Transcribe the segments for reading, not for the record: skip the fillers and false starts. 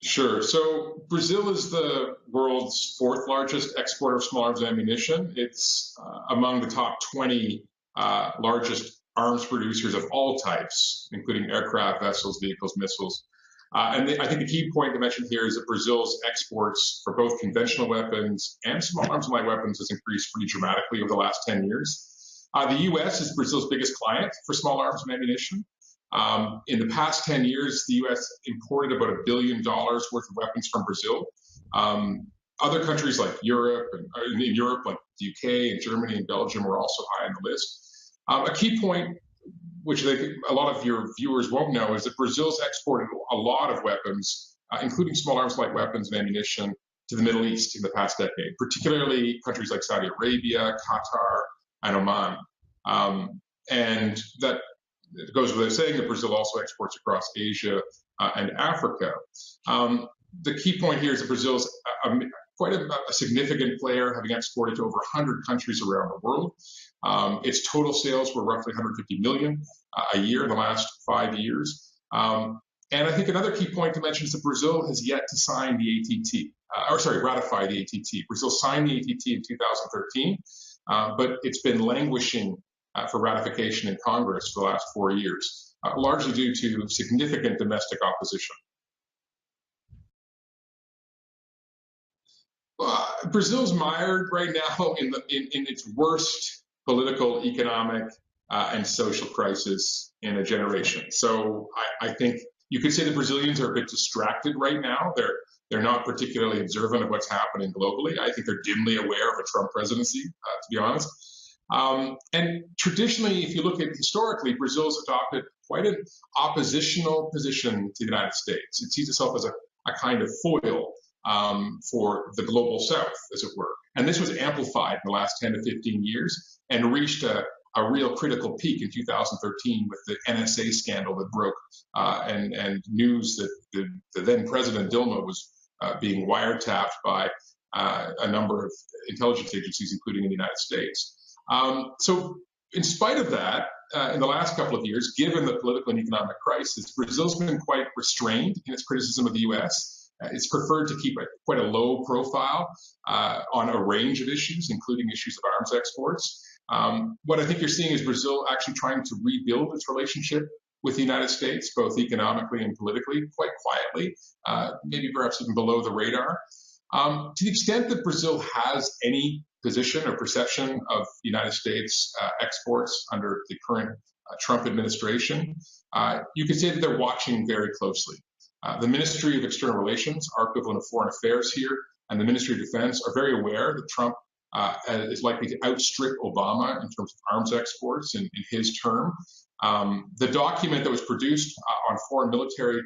Sure. So Brazil is the world's fourth largest exporter of small arms ammunition. It's among the top 20 largest arms producers of all types, including aircraft, vessels, vehicles, missiles. I think the key point to mention here is that Brazil's exports for both conventional weapons and small arms and light weapons has increased pretty dramatically over the last 10 years. The U.S. is Brazil's biggest client for small arms and ammunition. In the past 10 years, the U.S. imported about $1 billion worth of weapons from Brazil. Other countries like Europe, and in Europe, like the UK and Germany and Belgium, are also high on the list. A key point, which a lot of your viewers won't know, is that Brazil's exported a lot of weapons, including small arms, light weapons, and ammunition, to the Middle East in the past decade, particularly countries like Saudi Arabia, Qatar, and Oman. And that it goes without saying that Brazil also exports across Asia and Africa. The key point here is that Brazil is quite a significant player, having exported to over 100 countries around the world. Its total sales were roughly 150 million a year in the last 5 years. And I think another key point to mention is that Brazil has yet to sign the ATT, ratify the ATT. Brazil signed the ATT in 2013, but it's been languishing for ratification in Congress for the last 4 years, largely due to significant domestic opposition. Brazil's mired right now in its worst political, economic, and social crisis in a generation. So I think you could say the Brazilians are a bit distracted right now. They're not particularly observant of what's happening globally. I think they're dimly aware of a Trump presidency, to be honest. And traditionally, if you look at historically, Brazil's adopted quite an oppositional position to the United States. It sees itself as a kind of foil for the global South, as it were. And this was amplified in the last 10 to 15 years and reached a real critical peak in 2013 with the NSA scandal that broke and news that the then President Dilma was being wiretapped by a number of intelligence agencies, including in the United States. So in spite of that, in the last couple of years, given the political and economic crisis, Brazil's been quite restrained in its criticism of the U.S. It's preferred to keep quite a low profile on a range of issues, including issues of arms exports. What I think you're seeing is Brazil actually trying to rebuild its relationship with the United States, both economically and politically, quite quietly, maybe perhaps even below the radar. To the extent that Brazil has any position or perception of the United States exports under the current Trump administration, you could say that they're watching very closely. The Ministry of External Relations, our equivalent of Foreign Affairs here, and the Ministry of Defense are very aware that Trump is likely to outstrip Obama in terms of arms exports in his term. The document that was produced on foreign military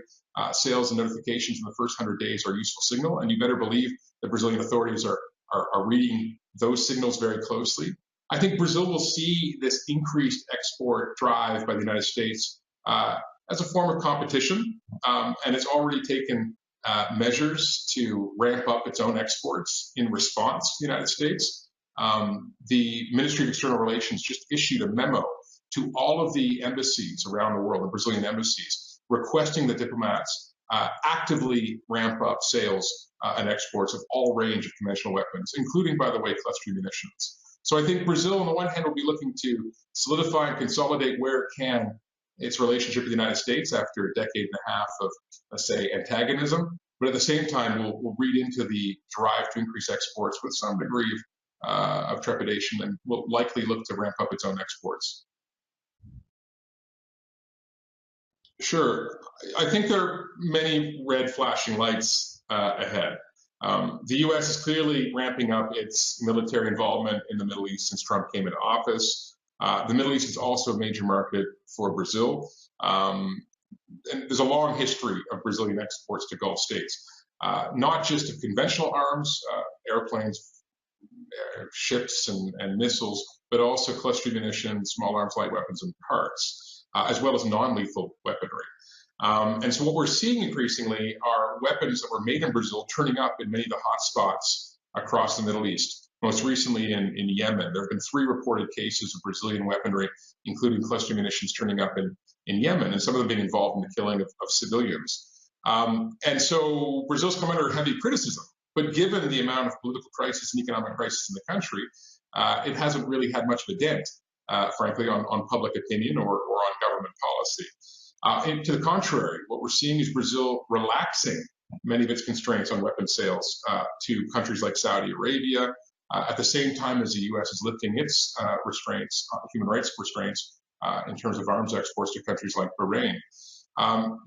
sales and notifications in the first 100 days are a useful signal, and you better believe the Brazilian authorities are reading those signals very closely. I think Brazil will see this increased export drive by the United States as a form of competition, and it's already taken measures to ramp up its own exports in response to the United States. The Ministry of External Relations just issued a memo to all of the embassies around the world, the Brazilian embassies, requesting that diplomats actively ramp up sales and exports of all range of conventional weapons, including, by the way, cluster munitions. So I think Brazil, on the one hand, will be looking to solidify and consolidate where it can its relationship with the United States after a decade and a half of, let's say, antagonism, but at the same time, we'll read into the drive to increase exports with some degree of trepidation, and will likely look to ramp up its own exports. Sure. I think there are many red flashing lights ahead. The U.S. is clearly ramping up its military involvement in the Middle East since Trump came into office. The Middle East is also a major market for Brazil. And there's a long history of Brazilian exports to Gulf states, not just of conventional arms, airplanes, ships, and missiles, but also cluster munitions, small arms, light weapons, and parts, as well as non-lethal weaponry. And so what we're seeing increasingly are weapons that were made in Brazil turning up in many of the hot spots across the Middle East, most recently in Yemen. There have been 3 reported cases of Brazilian weaponry, including cluster munitions turning up in Yemen, and some of them being involved in the killing of civilians. And so Brazil's come under heavy criticism. But given the amount of political crisis and economic crisis in the country, it hasn't really had much of a dent, frankly, on public opinion or on government policy. And to the contrary, what we're seeing is Brazil relaxing many of its constraints on weapons sales to countries like Saudi Arabia, at the same time as the U.S. is lifting its restraints, human rights restraints, in terms of arms exports to countries like Bahrain.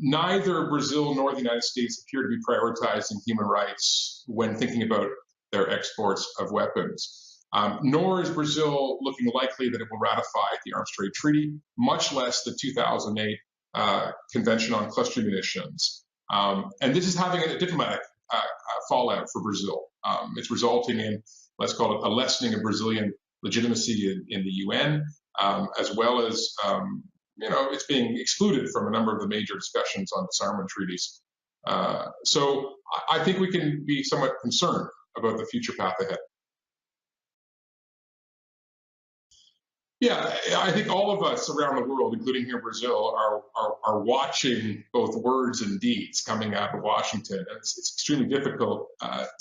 Neither Brazil nor the United States appear to be prioritizing human rights when thinking about their exports of weapons. Nor is Brazil looking likely that it will ratify the Arms Trade Treaty, much less the 2008 Convention on Cluster Munitions. And this is having a diplomatic fallout for Brazil. It's resulting in, let's call it, a lessening of Brazilian legitimacy in the UN, as well as it's being excluded from a number of the major discussions on disarmament treaties. So I think we can be somewhat concerned about the future path ahead. Yeah, I think all of us around the world, including here in Brazil, are watching both words and deeds coming out of Washington. And it's extremely difficult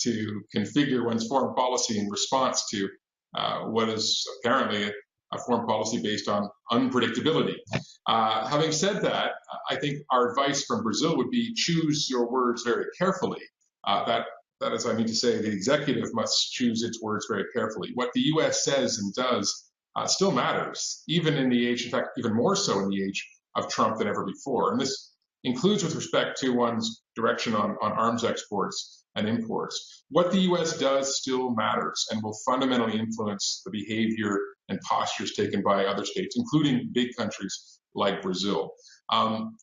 to configure one's foreign policy in response to what is apparently a foreign policy based on unpredictability. Having said that, I think our advice from Brazil would be choose your words very carefully. That is, I mean to say, the executive must choose its words very carefully. What the U.S. says and does still matters, even in the age, in fact, even more so in the age of Trump than ever before. And this includes with respect to one's direction on arms exports and imports. What the U.S. does still matters and will fundamentally influence the behavior and postures taken by other states, including big countries like Brazil.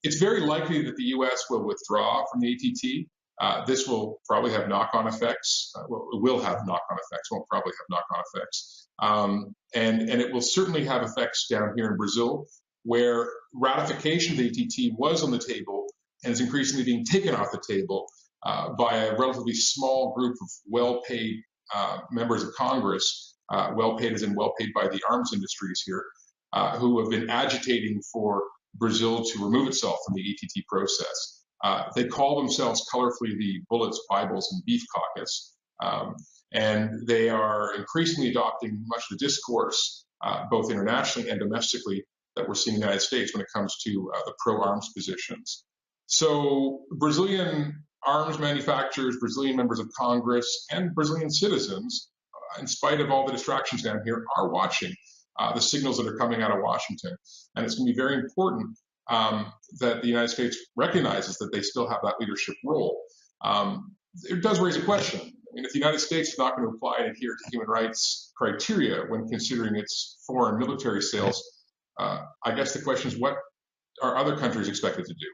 It's very likely that the U.S. will withdraw from the ATT. This will probably have knock-on effects. Well, it will have knock-on effects. Won't probably have knock-on effects. And it will certainly have effects down here in Brazil, where ratification of the ATT was on the table and is increasingly being taken off the table by a relatively small group of well-paid members of Congress, well-paid as in well-paid by the arms industries here, who have been agitating for Brazil to remove itself from the ATT process. They call themselves colorfully the Bullets, Bibles, and Beef Caucus. And they are increasingly adopting much of the discourse, both internationally and domestically, that we're seeing in the United States when it comes to the pro-arms positions. So Brazilian arms manufacturers, Brazilian members of Congress, and Brazilian citizens, in spite of all the distractions down here, are watching the signals that are coming out of Washington. And it's going to be very important that the United States recognizes that they still have that leadership role. It does raise a question. I mean, if the United States is not going to apply and adhere to human rights criteria when considering its foreign military sales, I guess the question is, what are other countries expected to do?